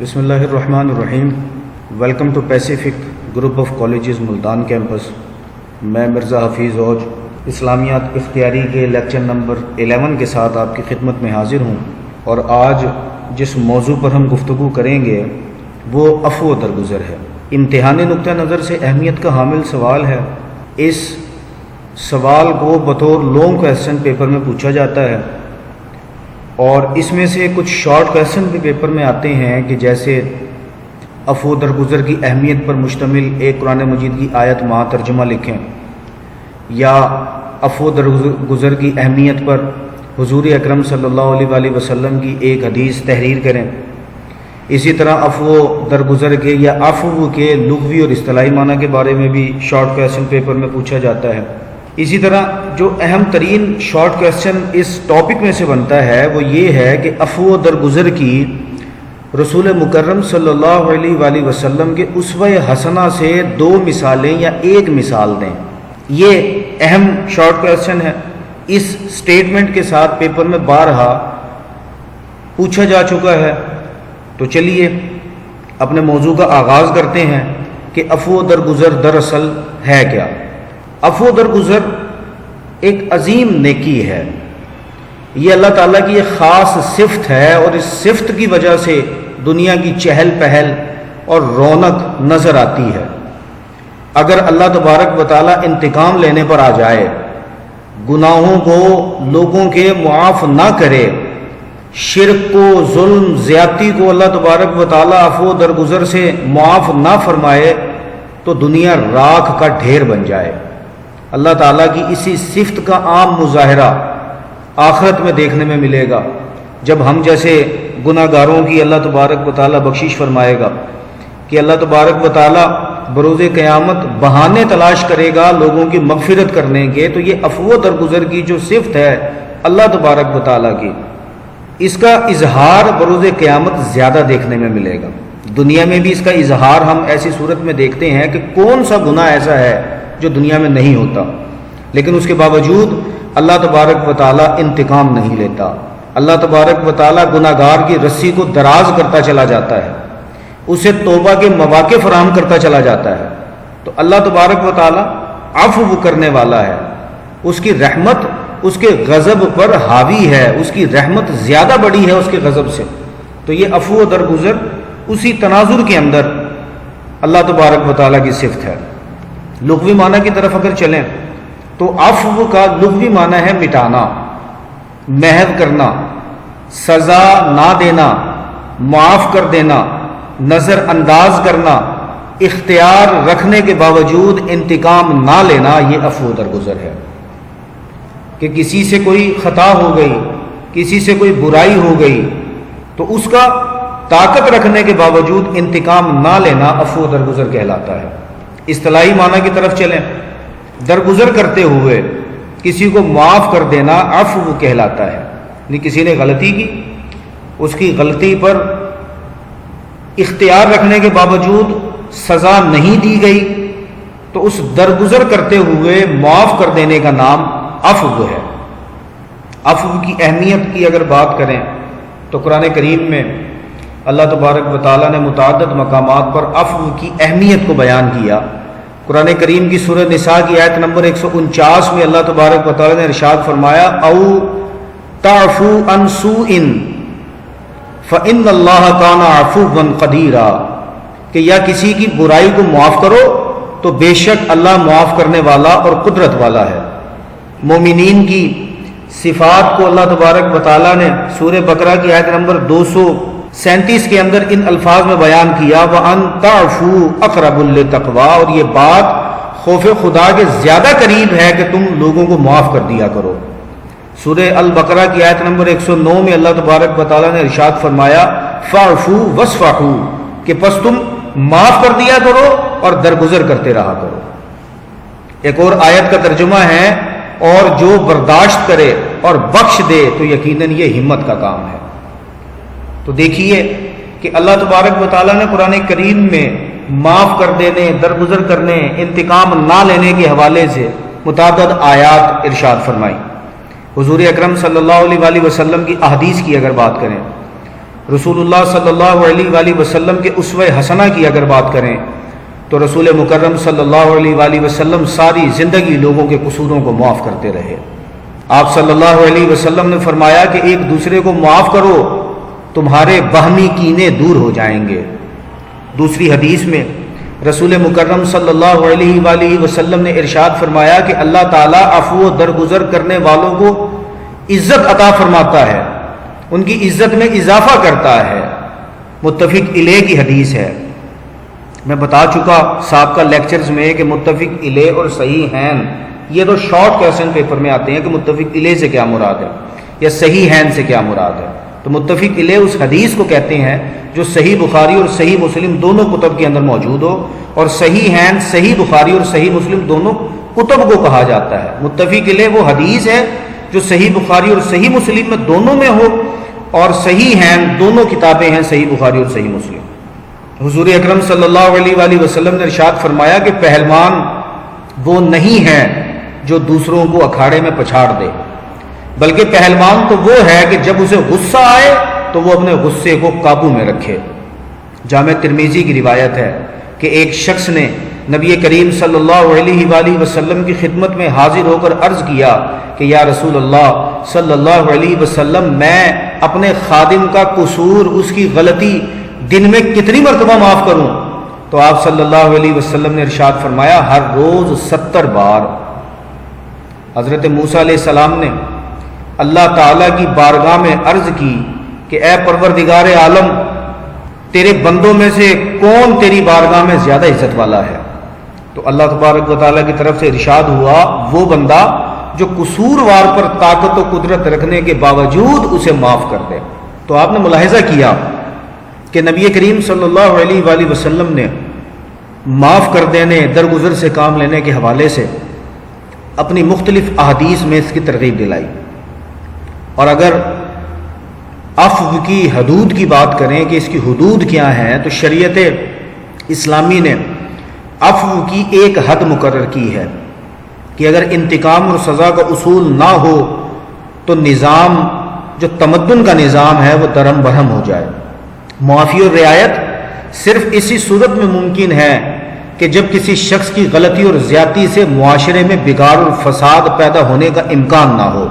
بسم اللہ الرحمن الرحیم۔ Welcome to Pacific group of colleges Multan campus. میں مرزا حفیظ اوج اسلامیات اختیاری کے لیکچر نمبر 11 کے ساتھ آپ کی خدمت میں حاضر ہوں، اور آج جس موضوع پر ہم گفتگو کریں گے وہ عفو و درگزر ہے۔ امتحانی نقطہ نظر سے اہمیت کا حامل سوال ہے۔ اس سوال کو بطور لانگ کویسچن پیپر میں پوچھا جاتا ہے، اور اس میں سے کچھ شارٹ کویسچن بھی پیپر میں آتے ہیں کہ جیسے عفو درگزر کی اہمیت پر مشتمل ایک قرآن مجید کی آیت ماں ترجمہ لکھیں، یا عفو درگزر کی اہمیت پر حضور اکرم صلی اللہ علیہ وسلم کی ایک حدیث تحریر کریں۔ اسی طرح عفو درگزر کے یا عفو کے لغوی اور اصطلاحی معنی کے بارے میں بھی شارٹ کویسچن پیپر میں پوچھا جاتا ہے۔ اسی طرح جو اہم ترین شارٹ کویسچن اس ٹاپک میں سے بنتا ہے وہ یہ ہے کہ عفو و درگزر کی رسول مکرم صلی اللہ علیہ وسلم کے اسوہ حسنہ سے دو مثالیں یا ایک مثال دیں۔ یہ اہم شارٹ کویسچن ہے۔ اس سٹیٹمنٹ کے ساتھ پیپر میں بارہا پوچھا جا چکا ہے۔ تو چلیے اپنے موضوع کا آغاز کرتے ہیں کہ عفو و درگزر دراصل ہے کیا۔ عفو درگزر ایک عظیم نیکی ہے۔ یہ اللہ تعالیٰ کی ایک خاص صفت ہے، اور اس صفت کی وجہ سے دنیا کی چہل پہل اور رونق نظر آتی ہے۔ اگر اللہ تبارک و تعالیٰ انتقام لینے پر آ جائے، گناہوں کو لوگوں کے معاف نہ کرے، شرک کو، ظلم، زیادتی کو اللہ تبارک و تعالیٰ عفو درگزر سے معاف نہ فرمائے، تو دنیا راکھ کا ڈھیر بن جائے۔ اللہ تعالیٰ کی اسی صفت کا عام مظاہرہ آخرت میں دیکھنے میں ملے گا، جب ہم جیسے گناہ گاروں کی اللہ تبارک و تعالیٰ بخشش فرمائے گا، کہ اللہ تبارک و تعالیٰ بروز قیامت بہانے تلاش کرے گا لوگوں کی مغفرت کرنے کے۔ تو یہ عفو درگزر کی جو صفت ہے اللہ تبارک و تعالیٰ کی، اس کا اظہار بروز قیامت زیادہ دیکھنے میں ملے گا۔ دنیا میں بھی اس کا اظہار ہم ایسی صورت میں دیکھتے ہیں کہ کون سا گناہ ایسا ہے جو دنیا میں نہیں ہوتا، لیکن اس کے باوجود اللہ تبارک و تعالیٰ انتقام نہیں لیتا۔ اللہ تبارک و تعالیٰ گناہ گار کی رسی کو دراز کرتا چلا جاتا ہے، اسے توبہ کے مواقع فراہم کرتا چلا جاتا ہے۔ تو اللہ تبارک و تعالیٰ عفو کرنے والا ہے، اس کی رحمت اس کے غضب پر حاوی ہے، اس کی رحمت زیادہ بڑی ہے اس کے غضب سے۔ تو یہ عفو درگزر اسی تناظر کے اندر اللہ تبارک و تعالیٰ کی صفت ہے۔ لغوی معنی کی طرف اگر چلیں تو عفو کا لغوی معنی ہے مٹانا، محو کرنا، سزا نہ دینا، معاف کر دینا، نظر انداز کرنا، اختیار رکھنے کے باوجود انتقام نہ لینا۔ یہ عفو درگزر ہے کہ کسی سے کوئی خطا ہو گئی، کسی سے کوئی برائی ہو گئی، تو اس کا طاقت رکھنے کے باوجود انتقام نہ لینا عفو درگزر کہلاتا ہے۔ اصطلاحی معنی کی طرف چلیں، درگزر کرتے ہوئے کسی کو معاف کر دینا عفو کہلاتا ہے۔ یعنی کسی نے غلطی کی، اس کی غلطی پر اختیار رکھنے کے باوجود سزا نہیں دی گئی، تو اس درگزر کرتے ہوئے معاف کر دینے کا نام عفو ہے۔ عفو کی اہمیت کی اگر بات کریں تو قرآن کریم میں اللہ تبارک و تعالیٰ نے متعدد مقامات پر عفو کی اہمیت کو بیان کیا۔ قرآن کریم کی سورہ نساء کی آیت نمبر 149 میں اللہ تبارک و تعالیٰ نے ارشاد فرمایا، او تعفو عن سوء فإن اللہ کان عفوا قدیرا، کہ یا کسی کی برائی کو معاف کرو تو بے شک اللہ معاف کرنے والا اور قدرت والا ہے۔ مومنین کی صفات کو اللہ تبارک و تعالیٰ نے سورہ بقرہ کی آیت نمبر 237 کے اندر ان الفاظ میں بیان کیا، وَأَن تَعْفُوا أَقْرَبُ لِلتَّقْوَىٰ، اور یہ بات خوف خدا کے زیادہ قریب ہے کہ تم لوگوں کو معاف کر دیا کرو۔ سورہ البقرہ کی آیت نمبر 109 میں اللہ تبارک و تعالیٰ نے ارشاد فرمایا، فَاعْفُوا وَاصْفَحُوا، کہ پس تم معاف کر دیا کرو اور درگزر کرتے رہا کرو۔ ایک اور آیت کا ترجمہ ہے، اور جو برداشت کرے اور بخش دے تو یقیناً یہ ہمت کا کام ہے۔ تو دیکھیے کہ اللہ تبارک و تعالیٰ نے قرآن کریم میں معاف کر دینے، درگزر کرنے، انتقام نہ لینے کے حوالے سے متعدد آیات ارشاد فرمائی۔ حضور اکرم صلی اللہ علیہ وسلم کی احادیث کی اگر بات کریں رسول اللہ صلی اللہ علیہ وآلہ وسلم کے اسوہ حسنہ کی اگر بات کریں تو رسول مکرم صلی اللہ علیہ وآلہ وسلم ساری زندگی لوگوں کے قصوروں کو معاف کرتے رہے۔ آپ صلی اللہ علیہ وسلم نے فرمایا کہ ایک دوسرے کو معاف کرو، تمہارے باہمی کینے دور ہو جائیں گے۔ دوسری حدیث میں رسول مکرم صلی اللہ علیہ وآلہ وسلم نے ارشاد فرمایا کہ اللہ تعالیٰ عفو و درگزر کرنے والوں کو عزت عطا فرماتا ہے، ان کی عزت میں اضافہ کرتا ہے۔ متفق علیہ کی حدیث ہے۔ میں بتا چکا سابقہ لیکچرز میں کہ متفق علیہ اور صحیح ہین یہ تو شارٹ کویسچن پیپر میں آتے ہیں کہ متفق علیہ سے کیا مراد ہے یا صحیح ہین سے کیا مراد ہے۔ تو متفق علیہ اس حدیث کو کہتے ہیں جو صحیح بخاری اور صحیح مسلم دونوں کتب کے اندر موجود ہو، اور صحیح ہین صحیح بخاری اور صحیح مسلم دونوں کتب کو کہا جاتا ہے۔ متفق علیہ وہ حدیث ہے جو صحیح بخاری اور صحیح مسلم میں دونوں میں ہو، اور صحیح ہین دونوں کتابیں ہیں صحیح بخاری اور صحیح مسلم۔ حضور اکرم صلی اللہ علیہ وآلہ وسلم نے ارشاد فرمایا کہ پہلوان وہ نہیں ہے جو دوسروں کو اکھاڑے میں پچھاڑ دے، بلکہ پہلوان تو وہ ہے کہ جب اسے غصہ آئے تو وہ اپنے غصے کو قابو میں رکھے۔ جامع ترمذی کی روایت ہے کہ ایک شخص نے نبی کریم صلی اللہ علیہ وآلہ وسلم کی خدمت میں حاضر ہو کر عرض کیا کہ یا رسول اللہ صلی اللہ علیہ وسلم، میں اپنے خادم کا قصور، اس کی غلطی دن میں کتنی مرتبہ معاف کروں؟ تو آپ صلی اللہ علیہ وسلم نے ارشاد فرمایا ہر روز 70 بار۔ حضرت موسیٰ علیہ السلام نے اللہ تعالیٰ کی بارگاہ میں عرض کی کہ اے پروردگار عالم، تیرے بندوں میں سے کون تیری بارگاہ میں زیادہ عزت والا ہے؟ تو اللہ تبارک و تعالیٰ کی طرف سے ارشاد ہوا وہ بندہ جو قصوروار پر طاقت و قدرت رکھنے کے باوجود اسے معاف کر دے۔ تو آپ نے ملاحظہ کیا کہ نبی کریم صلی اللہ علیہ وآلہ وسلم نے معاف کر دینے، درگزر سے کام لینے کے حوالے سے اپنی مختلف احادیث میں اس کی ترغیب دلائی۔ اور اگر عفو کی حدود کی بات کریں کہ اس کی حدود کیا ہیں، تو شریعت اسلامی نے عفو کی ایک حد مقرر کی ہے کہ اگر انتقام اور سزا کا اصول نہ ہو تو نظام جو تمدن کا نظام ہے وہ درہم برہم ہو جائے۔ معافی اور رعایت صرف اسی صورت میں ممکن ہے کہ جب کسی شخص کی غلطی اور زیادتی سے معاشرے میں بگاڑ اور فساد پیدا ہونے کا امکان نہ ہو،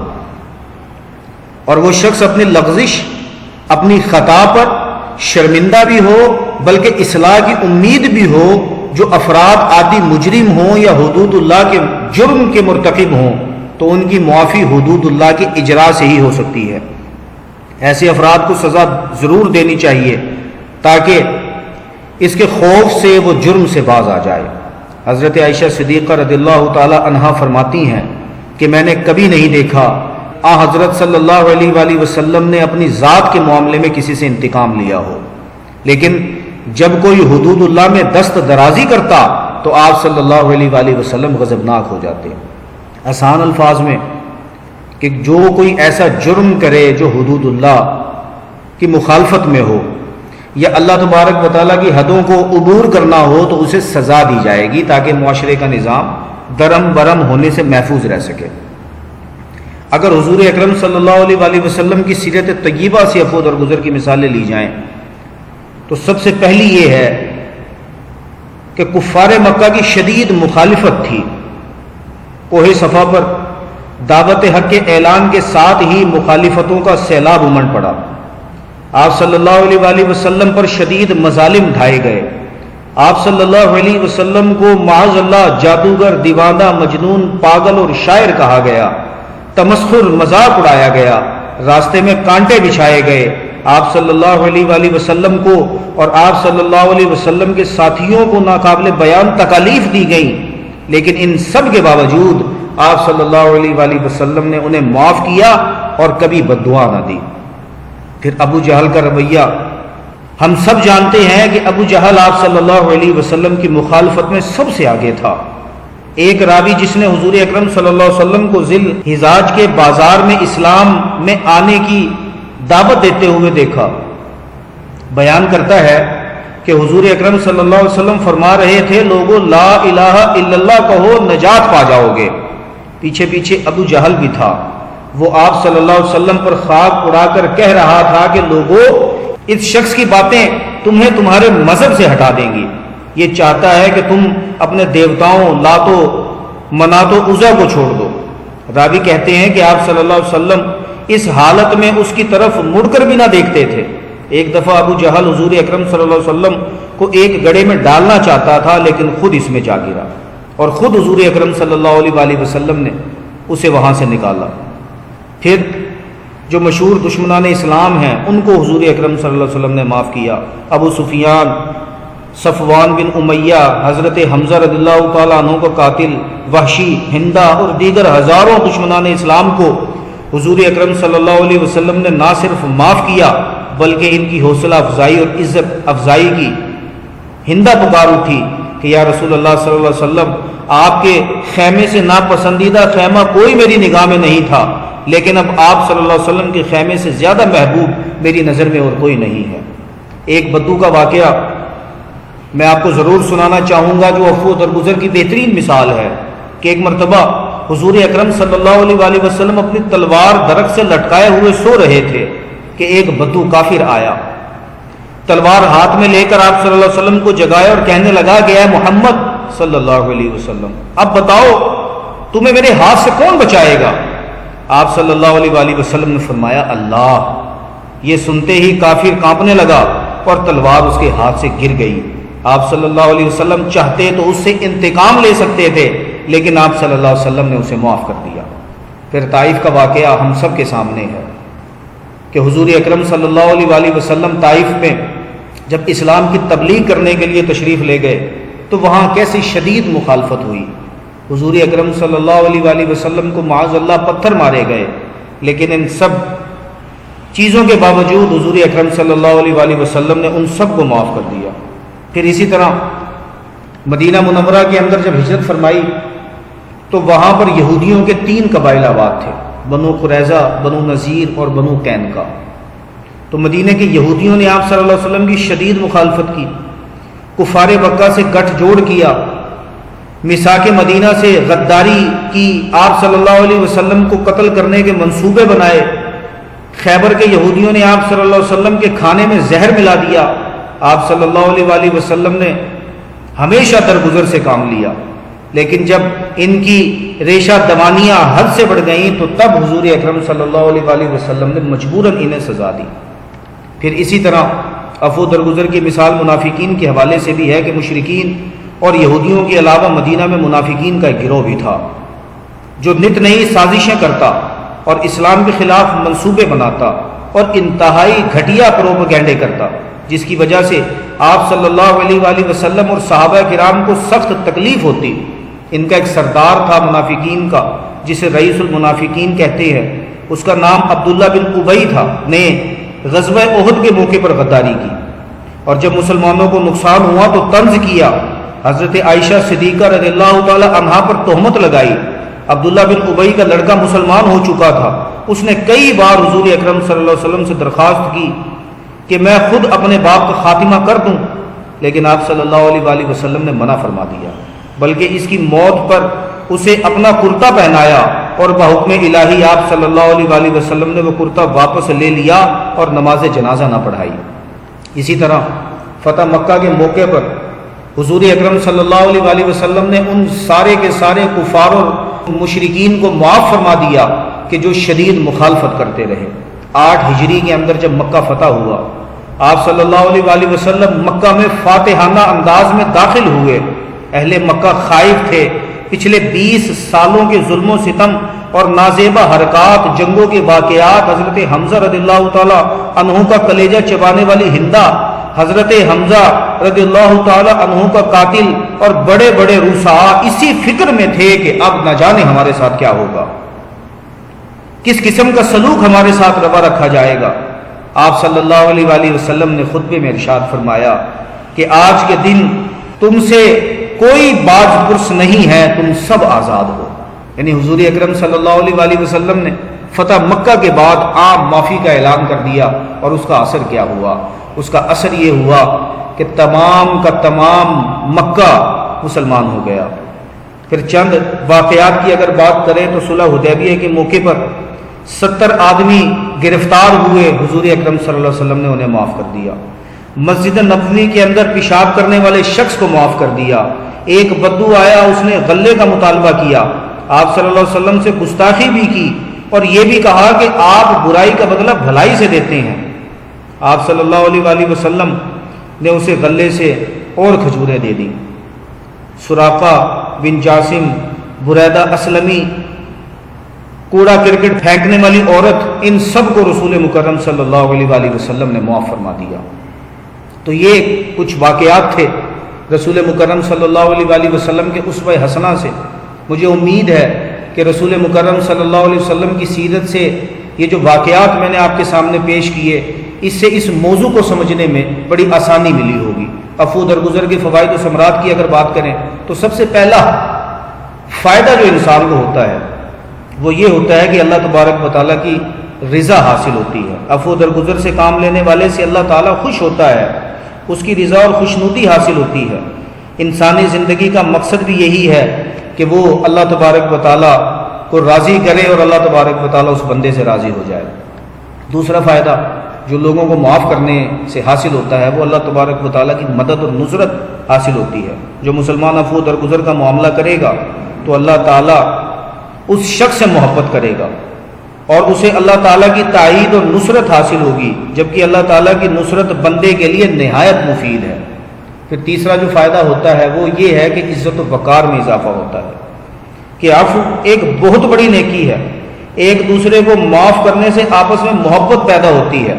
اور وہ شخص اپنی لغزش، اپنی خطا پر شرمندہ بھی ہو بلکہ اصلاح کی امید بھی ہو۔ جو افراد عادی مجرم ہوں یا حدود اللہ کے جرم کے مرتکب ہوں تو ان کی معافی حدود اللہ کے اجرا سے ہی ہو سکتی ہے۔ ایسے افراد کو سزا ضرور دینی چاہیے تاکہ اس کے خوف سے وہ جرم سے باز آ جائے۔ حضرت عائشہ صدیقہ رضی اللہ تعالی عنہا فرماتی ہیں کہ میں نے کبھی نہیں دیکھا حضرت صلی اللہ علیہ وآلہ وسلم نے اپنی ذات کے معاملے میں کسی سے انتقام لیا ہو، لیکن جب کوئی حدود اللہ میں دست درازی کرتا تو آپ صلی اللہ علیہ وآلہ وسلم غضبناک ہو جاتے۔ آسان الفاظ میں کہ جو کوئی ایسا جرم کرے جو حدود اللہ کی مخالفت میں ہو یا اللہ تبارک و تعالیٰ کی حدوں کو عبور کرنا ہو تو اسے سزا دی جائے گی تاکہ معاشرے کا نظام درم برم ہونے سے محفوظ رہ سکے۔ اگر حضور اکرم صلی اللہ علیہ وآلہ وسلم کی سیرت طیبہ سے عفو درگزر کی مثالیں لی جائیں تو سب سے پہلی یہ ہے کہ کفار مکہ کی شدید مخالفت تھی۔ کوہ صفا پر دعوت حق کے اعلان کے ساتھ ہی مخالفتوں کا سیلاب امڑ پڑا۔ آپ صلی اللہ علیہ وآلہ وسلم پر شدید مظالم ڈھائے گئے۔ آپ صلی اللہ علیہ وسلم کو معاذ اللہ جادوگر، دیوانہ، مجنون، پاگل اور شاعر کہا گیا، تمسخر، مذاق اڑایا گیا، راستے میں کانٹے بچھائے گئے۔ آپ صلی اللہ علیہ وآلہ وسلم کو اور آپ صلی اللہ علیہ وسلم کے ساتھیوں کو ناقابل بیان تکالیف دی گئیں، لیکن ان سب کے باوجود آپ صلی اللہ علیہ وآلہ وسلم نے انہیں معاف کیا اور کبھی بد دعا نہ دی۔ پھر ابو جہل کا رویہ ہم سب جانتے ہیں کہ ابو جہل آپ صلی اللہ علیہ وسلم کی مخالفت میں سب سے آگے تھا۔ ایک راوی جس نے حضور اکرم صلی اللہ علیہ وسلم کو ذی الحجاج کے بازار میں اسلام میں آنے کی دعوت دیتے ہوئے دیکھا، بیان کرتا ہے کہ حضور اکرم صلی اللہ علیہ وسلم فرما رہے تھے لوگو لا الہ الا اللہ کہو نجات پا جاؤ گے۔ پیچھے پیچھے ابو جہل بھی تھا، وہ آپ صلی اللہ علیہ وسلم پر خاک اڑا کر کہہ رہا تھا کہ لوگو اس شخص کی باتیں تمہیں تمہارے مذہب سے ہٹا دیں گی، یہ چاہتا ہے کہ تم اپنے دیوتاؤں لات و منات و عزا کو چھوڑ دو۔ راوی کہتے ہیں کہ آپ صلی اللہ علیہ وسلم اس حالت میں اس کی طرف مڑ کر بھی نہ دیکھتے تھے۔ ایک دفعہ ابو جہل حضور اکرم صلی اللہ علیہ وسلم کو ایک گڑھے میں ڈالنا چاہتا تھا، لیکن خود اس میں جا گرا اور خود حضور اکرم صلی اللہ علیہ وسلم نے اسے وہاں سے نکالا۔ پھر جو مشہور دشمنان اسلام ہیں ان کو حضور اکرم صلی اللہ علیہ وسلم نے معاف کیا۔ ابو سفیان، صفوان بن امیہ، حضرت حمزہ رضی اللہ تعالیٰ عنہ کا قاتل، وحشی، ہندا اور دیگر ہزاروں دشمنان اسلام کو حضور اکرم صلی اللہ علیہ وسلم نے نہ صرف معاف کیا بلکہ ان کی حوصلہ افزائی اور عزت افزائی کی۔ ہندا پکار اٹھی کہ یا رسول اللہ صلی اللہ علیہ وسلم، آپ کے خیمے سے ناپسندیدہ خیمہ کوئی میری نگاہ میں نہیں تھا، لیکن اب آپ صلی اللہ علیہ وسلم کے خیمے سے زیادہ محبوب میری نظر میں اور کوئی نہیں ہے۔ ایک بدو کا واقعہ میں آپ کو ضرور سنانا چاہوں گا جو عفو و درگزر کی بہترین مثال ہے کہ ایک مرتبہ حضور اکرم صلی اللہ علیہ وسلم اپنی تلوار درخت سے لٹکائے ہوئے سو رہے تھے کہ ایک بدو کافر آیا، تلوار ہاتھ میں لے کر آپ صلی اللہ علیہ وسلم کو جگایا اور کہنے لگا کہ اے محمد صلی اللہ علیہ وسلم، اب بتاؤ تمہیں میرے ہاتھ سے کون بچائے گا؟ آپ صلی اللہ علیہ وسلم نے فرمایا اللہ۔ یہ سنتے ہی کافر کانپنے لگا اور تلوار اس کے ہاتھ سے گر گئی۔ آپ صلی اللہ علیہ وسلم چاہتے تو اس سے انتقام لے سکتے تھے، لیکن آپ صلی اللہ علیہ وسلم نے اسے معاف کر دیا۔ پھر طائف کا واقعہ ہم سب کے سامنے ہے کہ حضور اکرم صلی اللہ علیہ وسلم طائف میں جب اسلام کی تبلیغ کرنے کے لیے تشریف لے گئے تو وہاں کیسی شدید مخالفت ہوئی۔ حضور اکرم صلی اللہ علیہ وسلم کو معاذ اللہ پتھر مارے گئے، لیکن ان سب چیزوں کے باوجود حضور اکرم صلی اللہ علیہ وسلم نے ان سب کو معاف کر دیا۔ پھر اسی طرح مدینہ منورہ کے اندر جب ہجرت فرمائی تو وہاں پر یہودیوں کے 3 قبائل آباد تھے، بنو قریظہ، بنو نذیر اور بنو قینقاع۔ تو مدینہ کے یہودیوں نے آپ صلی اللہ علیہ وسلم کی شدید مخالفت کی، کفار مکہ سے گٹھ جوڑ کیا، میثاق مدینہ سے غداری کی، آپ صلی اللہ علیہ وسلم کو قتل کرنے کے منصوبے بنائے۔ خیبر کے یہودیوں نے آپ صلی اللہ علیہ وسلم کے کھانے میں زہر ملا دیا۔ آپ صلی اللہ علیہ وسلم نے ہمیشہ درگزر سے کام لیا، لیکن جب ان کی ریشہ دوانیاں حد سے بڑھ گئیں تو تب حضور اکرم صلی اللہ علیہ وسلم نے مجبوراً انہیں سزا دی۔ پھر اسی طرح عفو درگزر کی مثال منافقین کے حوالے سے بھی ہے کہ مشرکین اور یہودیوں کے علاوہ مدینہ میں منافقین کا ایک گروہ بھی تھا جو نت نئی سازشیں کرتا اور اسلام کے خلاف منصوبے بناتا اور انتہائی گھٹیا پروپیگنڈے کرتا، جس کی وجہ سے آپ صلی اللہ علیہ وسلم اور صحابہ کرام کو سخت تکلیف ہوتی۔ ان کا ایک سردار تھا منافقین کا جسے رئیس المنافقین کہتے ہیں، اس کا نام عبداللہ بن ابی تھا، نے غزوہ احد کے موقع پر غداری کی اور جب مسلمانوں کو نقصان ہوا تو طنز کیا، حضرت عائشہ صدیقہ رضی اللہ تعالی عنہا پر تہمت لگائی۔ عبداللہ بن ابی کا لڑکا مسلمان ہو چکا تھا، اس نے کئی بار حضور اکرم صلی اللہ علیہ وسلم سے درخواست کی کہ میں خود اپنے باپ کا خاتمہ کر دوں، لیکن آپ صلی اللہ علیہ وسلم نے منع فرما دیا، بلکہ اس کی موت پر اسے اپنا کرتا پہنایا اور بحکم الہی آپ صلی اللہ علیہ وسلم نے وہ کرتا واپس لے لیا اور نماز جنازہ نہ پڑھائی۔ اسی طرح فتح مکہ کے موقع پر حضور اکرم صلی اللہ علیہ وسلم نے ان سارے کے سارے کفار اور مشرکین کو معاف فرما دیا کہ جو شدید مخالفت کرتے رہے۔ 8 ہجری کے اندر جب مکہ فتح ہوا، آپ صلی اللہ علیہ وسلم مکہ میں فاتحانہ انداز میں داخل ہوئے۔ اہل مکہ خائف تھے، پچھلے 20 سالوں کے ظلم و ستم اور نازیبہ حرکات، جنگوں کے واقعات، حضرت حمزہ رضی اللہ تعالی عنہ کا کلیجہ چبانے والی ہندا، حضرت حمزہ رضی اللہ تعالی عنہ کا قاتل اور بڑے بڑے رؤساء اسی فکر میں تھے کہ اب نہ جانے ہمارے ساتھ کیا ہوگا، کس قسم کا سلوک ہمارے ساتھ روا رکھا جائے گا۔ آپ صلی اللہ علیہ وسلم نے خطبے میں ارشاد فرمایا کہ آج کے دن تم سے کوئی باز پرس نہیں ہے، تم سب آزاد ہو۔ یعنی حضور اکرم صلی اللہ علیہ وسلم نے فتح مکہ کے بعد عام معافی کا اعلان کر دیا، اور اس کا اثر کیا ہوا؟ اس کا اثر یہ ہوا کہ تمام کا تمام مکہ مسلمان ہو گیا۔ پھر چند واقعات کی اگر بات کریں تو صلح حدیبیہ کے موقع پر 70 آدمی گرفتار ہوئے، حضور اکرم صلی اللہ علیہ وسلم نے انہیں معاف کر دیا۔ مسجد نبوی کے اندر پیشاب کرنے والے شخص کو معاف کر دیا۔ ایک بدو آیا، اس نے غلے کا مطالبہ کیا، آپ صلی اللہ علیہ وسلم سے گستاخی بھی کی اور یہ بھی کہا کہ آپ برائی کا بدلہ بھلائی سے دیتے ہیں۔ آپ صلی اللہ علیہ وآلہ وسلم نے اسے غلے سے اور کھجوریں دے دیں۔ سراقہ بن جاسم، بریدہ اسلمی، کوڑا کرکٹ پھینکنے والی عورت، ان سب کو رسول مکرم صلی اللہ علیہ وآلہ وسلم نے معاف فرما دیا۔ تو یہ کچھ واقعات تھے رسول مکرم صلی اللہ علیہ وآلہ وسلم کے اسوہ حسنہ سے۔ مجھے امید ہے کہ رسول مکرم صلی اللہ علیہ وسلم کی سیرت سے یہ جو واقعات میں نے آپ کے سامنے پیش کیے، اس سے اس موضوع کو سمجھنے میں بڑی آسانی ملی ہوگی۔ عفو درگزر کے فوائد و ثمرات کی اگر بات کریں تو سب سے پہلا فائدہ جو انسان کو ہوتا ہے وہ یہ ہوتا ہے کہ اللہ تبارک و تعالیٰ کی رضا حاصل ہوتی ہے۔ عفو درگزر سے کام لینے والے سے اللہ تعالیٰ خوش ہوتا ہے، اس کی رضا اور خوشنودی حاصل ہوتی ہے۔ انسانی زندگی کا مقصد بھی یہی ہے کہ وہ اللہ تبارک و تعالیٰ کو راضی کرے اور اللہ تبارک و تعالیٰ اس بندے سے راضی ہو جائے۔ دوسرا فائدہ جو لوگوں کو معاف کرنے سے حاصل ہوتا ہے وہ اللہ تبارک و تعالیٰ کی مدد اور نصرت حاصل ہوتی ہے۔ جو مسلمان عفو درگزر کا معاملہ کرے گا تو اللہ تعالیٰ اس شخص سے محبت کرے گا اور اسے اللہ تعالیٰ کی تائید اور نصرت حاصل ہوگی، جبکہ اللہ تعالیٰ کی نصرت بندے کے لیے نہایت مفید ہے۔ پھر تیسرا جو فائدہ ہوتا ہے وہ یہ ہے کہ عزت و وقار میں اضافہ ہوتا ہے، کہ عفو ایک بہت بڑی نیکی ہے۔ ایک دوسرے کو معاف کرنے سے آپس میں محبت پیدا ہوتی ہے،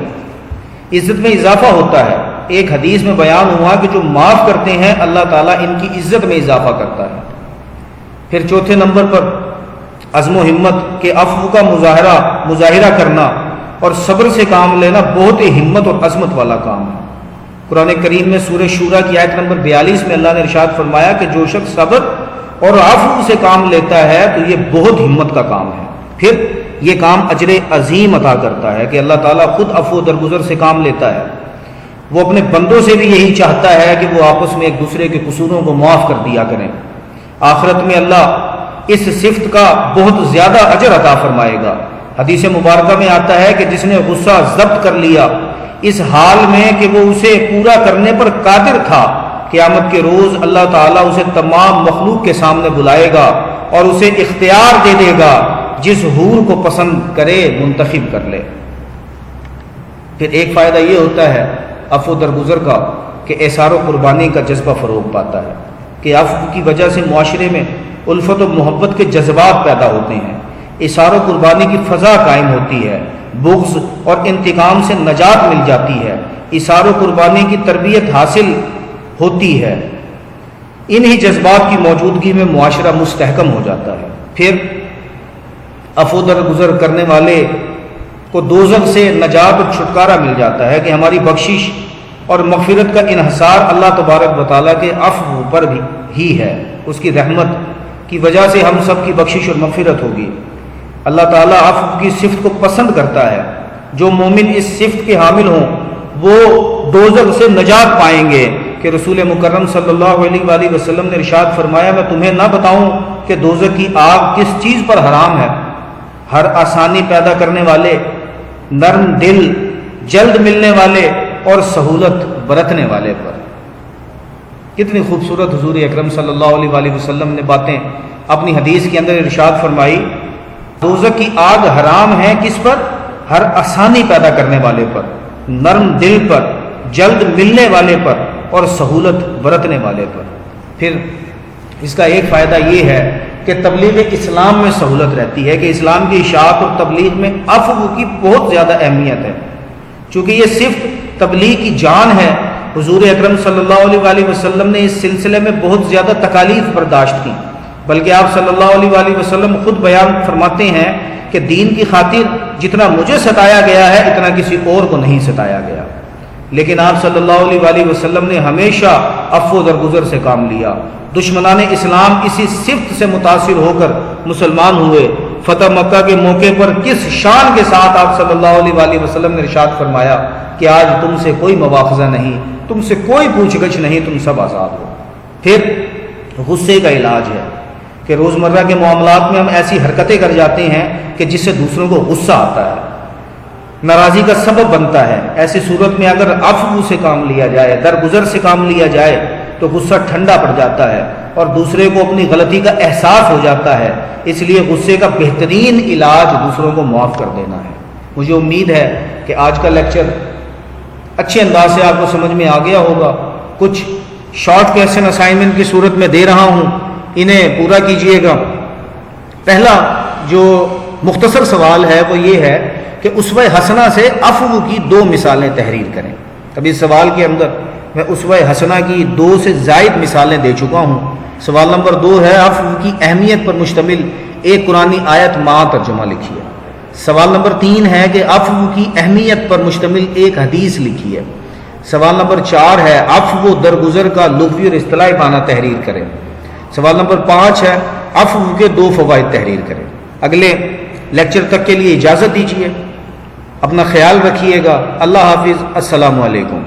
عزت میں اضافہ ہوتا ہے۔ ایک حدیث میں بیان ہوا کہ جو معاف کرتے ہیں اللہ تعالیٰ ان کی عزت میں اضافہ کرتا ہے۔ پھر چوتھے نمبر پر عزم و ہمت کے عفو کا مظاہرہ کرنا اور صبر سے کام لینا بہت ہی ہمت اور عظمت والا کام ہے۔ قرآن کریم میں سورہ شورى کی آیت نمبر 42 میں اللہ نے ارشاد فرمایا کہ جو شخص صبر اور عفو سے کام لیتا ہے تو یہ بہت ہمت کا کام ہے۔ پھر یہ کام اجر عظیم عطا کرتا ہے کہ اللہ تعالیٰ خود عفو درگزر سے کام لیتا ہے۔ وہ اپنے بندوں سے بھی یہی چاہتا ہے کہ وہ آپس میں ایک دوسرے کے قصوروں کو معاف کر دیا کریں۔ آخرت میں اللہ اس صفت کا بہت زیادہ اجر عطا فرمائے گا۔ حدیث مبارکہ میں آتا ہے کہ جس نے غصہ ضبط کر لیا اس حال میں کہ وہ اسے پورا کرنے پر قادر تھا، قیامت کے روز اللہ تعالیٰ اسے تمام مخلوق کے سامنے بلائے گا اور اسے اختیار دے دے گا، جس حور کو پسند کرے منتخب کر لے۔ پھر ایک فائدہ یہ ہوتا ہے عفو درگزر کا کہ احسار و قربانی کا جذبہ فروغ پاتا ہے، کہ عفو کی وجہ سے معاشرے میں الفت و محبت کے جذبات پیدا ہوتے ہیں، احسار و قربانی کی فضا قائم ہوتی ہے، بغض اور انتقام سے نجات مل جاتی ہے، احسار و قربانی کی تربیت حاصل ہوتی ہے۔ انہی جذبات کی موجودگی میں معاشرہ مستحکم ہو جاتا ہے۔ پھر عفو درگزر کرنے والے کو دوزخ سے نجات اور چھٹکارا مل جاتا ہے، کہ ہماری بخشش اور مغفرت کا انحصار اللہ تبارک و تعالیٰ کے عفو پر بھی ہی ہے۔ اس کی رحمت کی وجہ سے ہم سب کی بخشش اور مغفرت ہوگی۔ اللہ تعالیٰ عفو کی صفت کو پسند کرتا ہے۔ جو مومن اس صفت کے حامل ہوں وہ دوزخ سے نجات پائیں گے، کہ رسول مکرم صلی اللہ علیہ وآلہ وسلم نے ارشاد فرمایا میں تمہیں نہ بتاؤں کہ دوزخ کی آگ کس چیز پر حرام ہے؟ ہر آسانی پیدا کرنے والے، نرم دل، جلد ملنے والے اور سہولت برتنے والے پر۔ کتنی خوبصورت حضور اکرم صلی اللہ علیہ وآلہ وسلم نے باتیں اپنی حدیث کے اندر ارشاد فرمائی۔ دوزخ کی آگ حرام ہے کس پر؟ ہر آسانی پیدا کرنے والے پر، نرم دل پر، جلد ملنے والے پر اور سہولت برتنے والے پر۔ پھر اس کا ایک فائدہ یہ ہے کہ تبلیغ اسلام میں سہولت رہتی ہے، کہ اسلام کی اشاعت اور تبلیغ میں عفو کی بہت زیادہ اہمیت ہے، چونکہ یہ صرف تبلیغ کی جان ہے۔ حضور اکرم صلی اللہ علیہ وآلہ وسلم نے اس سلسلے میں بہت زیادہ تکالیف برداشت کی، بلکہ آپ صلی اللہ علیہ وآلہ وسلم خود بیان فرماتے ہیں کہ دین کی خاطر جتنا مجھے ستایا گیا ہے اتنا کسی اور کو نہیں ستایا گیا، لیکن آپ صلی اللہ علیہ وآلہ وسلم نے ہمیشہ عفو درگزر سے کام لیا۔ دشمنان اسلام اسی صفت سے متاثر ہو کر مسلمان ہوئے۔ فتح مکہ کے موقع پر کس شان کے ساتھ آپ صلی اللہ علیہ وآلہ وسلم نے ارشاد فرمایا کہ آج تم سے کوئی مواخذہ نہیں، تم سے کوئی پوچھ گچھ نہیں، تم سب آزاد ہو۔ پھر غصے کا علاج ہے کہ روزمرہ کے معاملات میں ہم ایسی حرکتیں کر جاتے ہیں کہ جس سے دوسروں کو غصہ آتا ہے، ناراضی کا سبب بنتا ہے۔ ایسی صورت میں اگر عفو سے کام لیا جائے، درگزر سے کام لیا جائے تو غصہ ٹھنڈا پڑ جاتا ہے اور دوسرے کو اپنی غلطی کا احساس ہو جاتا ہے۔ اس لیے غصے کا بہترین علاج دوسروں کو معاف کر دینا ہے۔ مجھے امید ہے کہ آج کا لیکچر اچھے انداز سے آپ کو سمجھ میں آ گیا ہوگا۔ کچھ شارٹ کویسچن اسائنمنٹ کی صورت میں دے رہا ہوں، انہیں پورا کیجئے گا۔ پہلا جو مختصر سوال ہے وہ یہ ہے کہ اسوہ حسنہ سے عفو کی 2 مثالیں تحریر کریں۔ اب اس سوال کے اندر میں اسوہ حسنہ کی 2 سے زائد مثالیں دے چکا ہوں۔ سوال نمبر 2 ہے عفو کی اہمیت پر مشتمل ایک قرآنی آیت ما ترجمہ لکھیے۔ سوال نمبر 3 ہے کہ عفو کی اہمیت پر مشتمل ایک حدیث لکھی ہے۔ سوال نمبر 4 ہے عفو درگزر کا لغوی اور اصطلاحی معنی تحریر کریں۔ سوال نمبر 5 ہے عفو کے 2 فوائد تحریر کریں۔ اگلے لیکچر تک کے لیے اجازت دیجیے، اپنا خیال رکھیے گا۔ اللہ حافظ، السلام علیکم۔